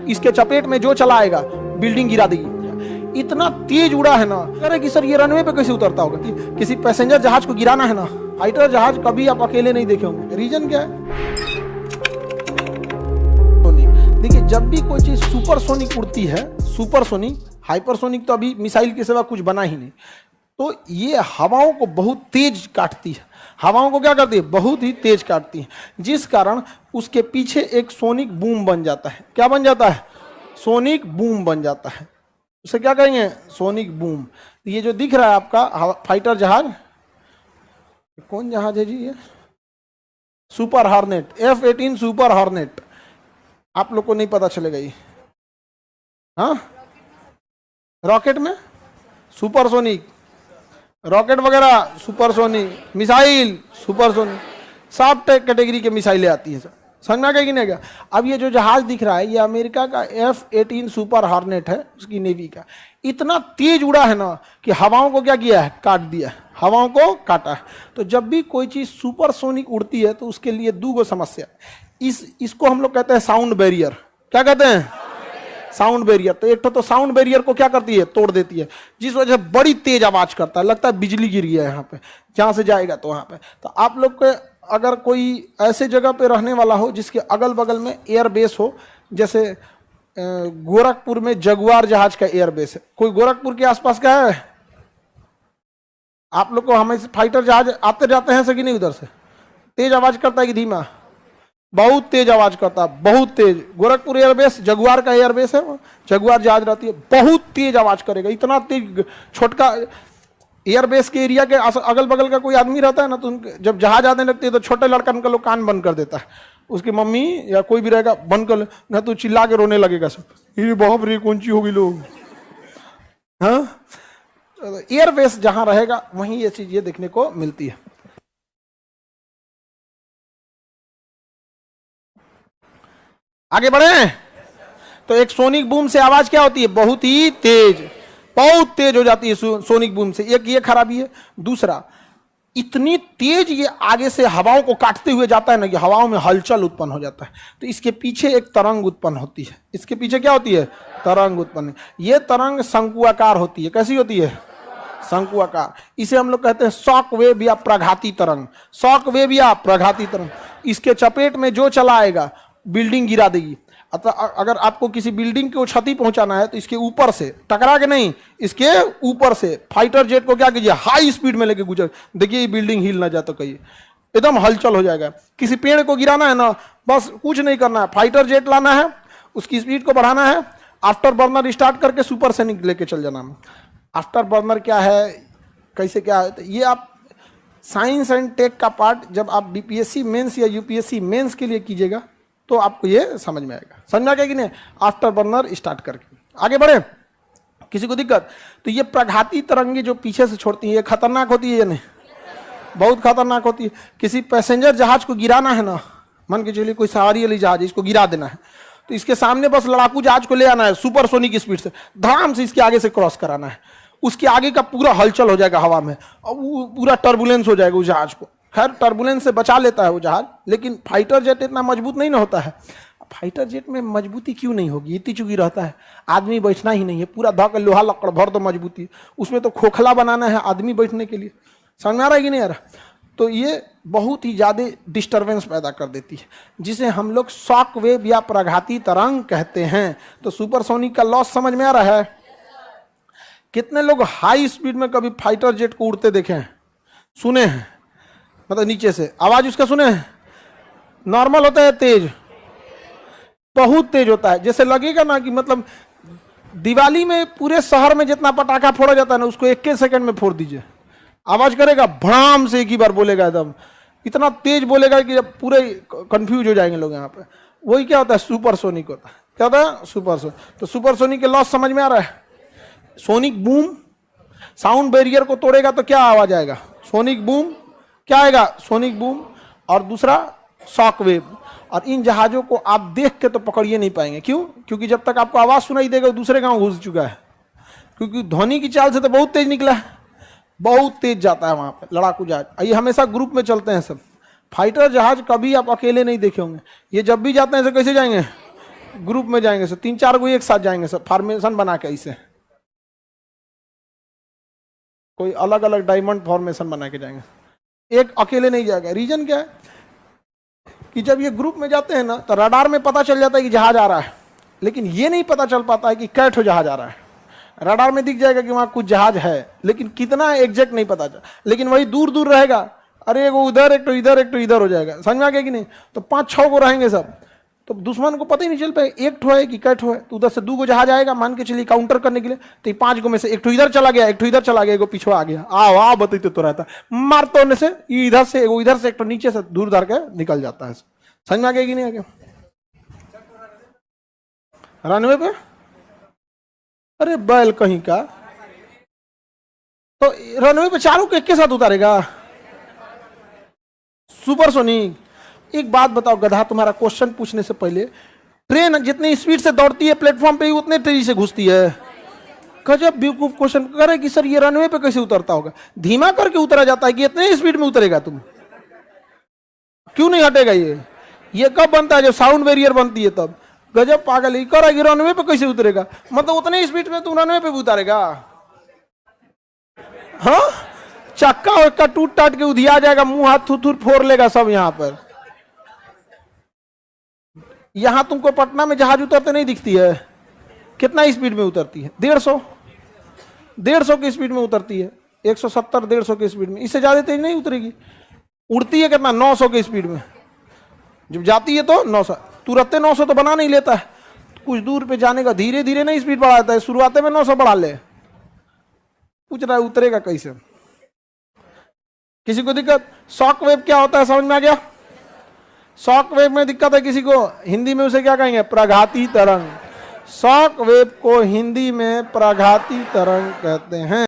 इसके चपेट में जो चला आएगा बिल्डिंग गिरा देगी। इतना तेज उड़ा है ना, कह रहे कि सर ये रनवे पे कैसे उतरता होगा? कि किसी पैसेंजर जहाज को गिराना है ना, फाइटर जहाज कभी आप अकेले नहीं देखे होंगे। रीजन क्या है? देखिए, जब भी कोई चीज सुपरसोनिक उड़ती है, सुपरसोनिक, हाइपरसोनिक तो अभी मिसाइल के सिवा कुछ बना ही नहीं, तो ये हवाओं को बहुत तेज काटती है। हवाओं को क्या करती है? बहुत ही तेज काटती है, जिस कारण उसके पीछे एक सोनिक बूम बन जाता है। क्या बन जाता है? सोनिक बूम बन जाता है। उसे क्या कहेंगे? Sonic boom. ये जो दिख रहा है आपका फाइटर जहाज, कौन जहाज है जी? ये super hornet, F-18 super hornet. आप लोग को नहीं पता चलेगा ये, हाँ? रॉकेट में सुपरसोनिक, रॉकेट वगैरह सुपरसोनिक, मिसाइल सुपरसोनिक, सब कैटेगरी के मिसाइलें आती हैं। समझ में आ गया कि नहीं? अब ये जो जहाज दिख रहा है, ये अमेरिका का F-18 सुपर हॉर्नेट है, उसकी नेवी का। इतना तेज उड़ा है ना कि हवाओं को क्या किया है? काट दिया है, हवाओं को काटा है। तो जब भी कोई चीज सुपरसोनिक उड़ती है तो उसके लिए दो समस्या, इसको हम लोग कहते हैं साउंड बैरियर। क्या कहते हैं? Sound barrier. तो एक तो साउंड बैरियर को क्या करती है? तोड़ देती है, जिस वजह से बड़ी तेज आवाज करता है, लगता है बिजली गिर गया है यहाँ पे, जहां से जाएगा तो वहां पे। तो आप लोग के अगर कोई ऐसे जगह पे रहने वाला हो जिसके अगल बगल में एयर बेस हो, जैसे गोरखपुर में जगुआर जहाज का एयर बेस है, कोई गोरखपुर के आसपास का है? आप लोग को हमेशा फाइटर जहाज आते जाते हैं से कि नहीं? उधर से तेज आवाज करता है कि धीमा? बहुत तेज आवाज करता है, बहुत तेज। गोरखपुर एयरबेस जगुआर का एयरबेस है, जगुआर जहाज रहती है, बहुत तेज आवाज करेगा। इतना तेज, छोटका एयरबेस के एरिया के अगल बगल का कोई आदमी रहता है ना, तो जब जहाज आने लगती है तो छोटे लड़कन का लोग कान बंद कर देता है, उसकी मम्मी या कोई भी रहेगा बंद कर, ना तो चिल्ला के रोने लगेगा सब, ये बाप रे कौन सी होगी लोग। हाँ, एयरबेस जहां रहेगा वहीं ये चीज ये देखने को मिलती है। आगे बढ़े तो एक सोनिक बूम से आवाज क्या होती है? बहुत ही तेज, बहुत तेज हो जाती है सोनिक बूम से। एक ये खराबी है। दूसरा, इतनी तेज ये आगे से हवाओं को काटते हुए जाता है ना कि हवाओं में हलचल उत्पन्न हो जाता है। तो इसके पीछे एक तरंग उत्पन्न होती है। इसके पीछे क्या होती है? तरंग उत्पन्न। ये तरंग शंकुआकार होती है। कैसी होती है? शंकुआकार। इसे हम लोग कहते हैं शॉक वेव या प्रघाती तरंग। शॉक वेव या प्रघाती तरंग। इसके चपेट में जो चला आएगा बिल्डिंग गिरा देगी। अगर आपको किसी बिल्डिंग को क्षति पहुंचाना है तो इसके ऊपर से टकरा के नहीं, इसके ऊपर से फाइटर जेट को क्या कीजिए? हाई स्पीड में लेके गुजर। देखिए ये बिल्डिंग हिल ना जाए तो कहिए, एकदम हलचल हो जाएगा। किसी पेड़ को गिराना है ना, बस कुछ नहीं करना है, फाइटर जेट लाना है, उसकी स्पीड को बढ़ाना है, आफ्टर बर्नर स्टार्ट करके सुपरसोनिक लेके चल जाना है। आफ्टर बर्नर क्या है, कैसे क्या है, तो ये आप साइंस एंड टेक का पार्ट जब आप बीपीएससी मेंस या यूपीएससी मेंस के लिए कीजिएगा तो आपको ये समझ में आएगा। समझ में आ गया कि नहीं? आफ्टर बर्नर स्टार्ट करके आगे बढ़े। किसी को दिक्कत? तो ये प्रघाती तरंगे जो पीछे से छोड़ती है, ये खतरनाक होती है या नहीं? बहुत खतरनाक होती है। किसी पैसेंजर जहाज को गिराना है ना, मन के चलिए कोई सवारी वाली जहाज, इसको गिरा देना है, तो इसके सामने बस लड़ाकू जहाज को ले आना है, सुपरसोनिक स्पीड से धड़ाम से इसके आगे से क्रॉस कराना है। उसके आगे का पूरा हलचल हो जाएगा हवा में, और पूरा टर्बुलेंस हो जाएगा उस जहाज को। खैर टर्बुलेंस से बचा लेता है वो जहाज, लेकिन फाइटर जेट इतना मजबूत नहीं ना होता है। फाइटर जेट में मजबूती क्यों नहीं होगी? इतनी चुकी रहता है, आदमी बैठना ही नहीं है, पूरा धक लोहा लकड़ भर दो मजबूती, उसमें तो खोखला बनाना है आदमी बैठने के लिए। समझ में आ रहा है कि नहीं आ रहा? तो ये बहुत ही ज़्यादा डिस्टर्बेंस पैदा कर देती है, जिसे हम लोग शॉक वेव या प्रघाती तरंग कहते हैं। तो सुपरसोनिक का लॉस समझ में आ रहा है? कितने लोग हाई स्पीड में कभी फाइटर जेट को उड़ते देखे हैं, सुने हैं? मतलब नीचे से आवाज उसका सुने हैं? नॉर्मल होता है, तेज, बहुत तेज होता है। जैसे लगेगा ना कि मतलब दिवाली में पूरे शहर में जितना पटाखा फोड़ा जाता है ना, उसको 1 सेकंड में फोड़ दीजिए, आवाज करेगा भड़ाम से, एक ही बार बोलेगा, एकदम इतना तेज बोलेगा कि जब पूरे कंफ्यूज हो जाएंगे लोग यहाँ पे। वही क्या होता है? सुपरसोनिक होता है। क्या होता है? सुपरसोनिक। तो सुपरसोनिक के लॉस समझ में आ रहा है? सोनिक बूम साउंड बैरियर को तोड़ेगा तो क्या आवाज आएगा? Sonic boom. क्या आएगा? Sonic boom. और दूसरा शॉक वेव। और इन जहाजों को आप देख के तो पकड़िए नहीं पाएंगे। क्यों? क्योंकि जब तक आपको आवाज सुनाई देगा वो दूसरे गांव घुस चुका है, क्योंकि ध्वनि की चाल से तो बहुत तेज निकला है, बहुत तेज जाता है वहां पे लड़ाकू जहाज। ये हमेशा ग्रुप में चलते हैं सब। फाइटर जहाज कभी आप अकेले नहीं देखे होंगे, ये जब भी जाते हैं कैसे जाएंगे? ग्रुप में जाएंगे सब, 3-4 को एक साथ जाएंगे सब, फॉर्मेशन बना के ऐसे, कोई अलग अलग डायमंड फॉर्मेशन बना के जाएंगे, एक अकेले नहीं जाएगा। रीजन क्या है कि जब ये ग्रुप में जाते हैं ना तो रडार में पता चल जाता है कि जहाज आ रहा है, लेकिन ये नहीं पता चल पाता है कि कै ठो जहाज आ रहा है। रडार में दिख जाएगा कि वहां कुछ जहाज है, लेकिन कितना एग्जैक्ट नहीं पता चल, लेकिन वही दूर दूर रहेगा, अरे वो उधर एक तो इधर, एक तो इधर हो जाएगा, समझ में आ गया कि नहीं। तो 5-6 को रहेंगे सब, तो दुश्मन को पता ही नहीं चल पाए एक ठो है कि कै ठो है। तो उधर से 2 को जहाज आएगा मान के चलिए काउंटर करने के लिए, तो 5 को में से एक ठो इधर चला गया, एक ठो इधर चला गया, एगो पीछे आ गया, आओ आओ बताइए तो रहता मार तोड़ने से इधर से एगो इधर से एक ठो नीचे से दूर धर के निकल जाता है। समझ में आ गया कि नहीं आ गया। रनवे पे अरे बैल कहीं का, तो रनवे पे चारों को एक के साथ उतारेगा सुपरसोनिक। एक बात बताओ गधा, तुम्हारा क्वेश्चन पूछने से पहले, ट्रेन जितनी स्पीड से दौड़ती है प्लेटफॉर्म पे उतने तेजी से घुसती है। गजब बेवकूफ क्वेश्चन करे कि सर ये रनवे पे कैसे उतरता होगा, धीमा करके उतरा जाता है कि इतने स्पीड में उतरेगा, तुम क्यों नहीं हटेगा ये कब बनता है जब साउंड बैरियर बनती है तब। गजब पागल ही करेगी, रनवे पे कैसे उतरेगा, मतलब उतने स्पीड में तुम रनवे पे भी उतारेगा। हाँ चक्का वक्का टूट टाट के उधिया जाएगा, मुंह हाथ थुथुर फोड़ लेगा सब। यहां पर यहां तुमको पटना में जहाज उतरते नहीं दिखती है, कितना स्पीड में उतरती है, 150 की स्पीड में उतरती है, 170-150 की स्पीड में, इससे ज्यादा तेज नहीं उतरेगी। उड़ती है कितना, 900 की स्पीड में, जब जाती है तो 900, तुरंत 900 तो बना नहीं लेता है, कुछ दूर पे जाने का धीरे धीरे नहीं स्पीड बढ़ाता है, शुरुआत में 900 बढ़ा ले। पूछ रहा है उतरेगा कैसे। किसी को दिक्कत, शॉक वेव क्या होता है समझ में आ गया। शॉक वेव में दिक्कत है किसी को, हिंदी में उसे क्या कहेंगे, प्रघाती तरंग। शॉक वेव को हिंदी में प्रघाती तरंग कहते हैं।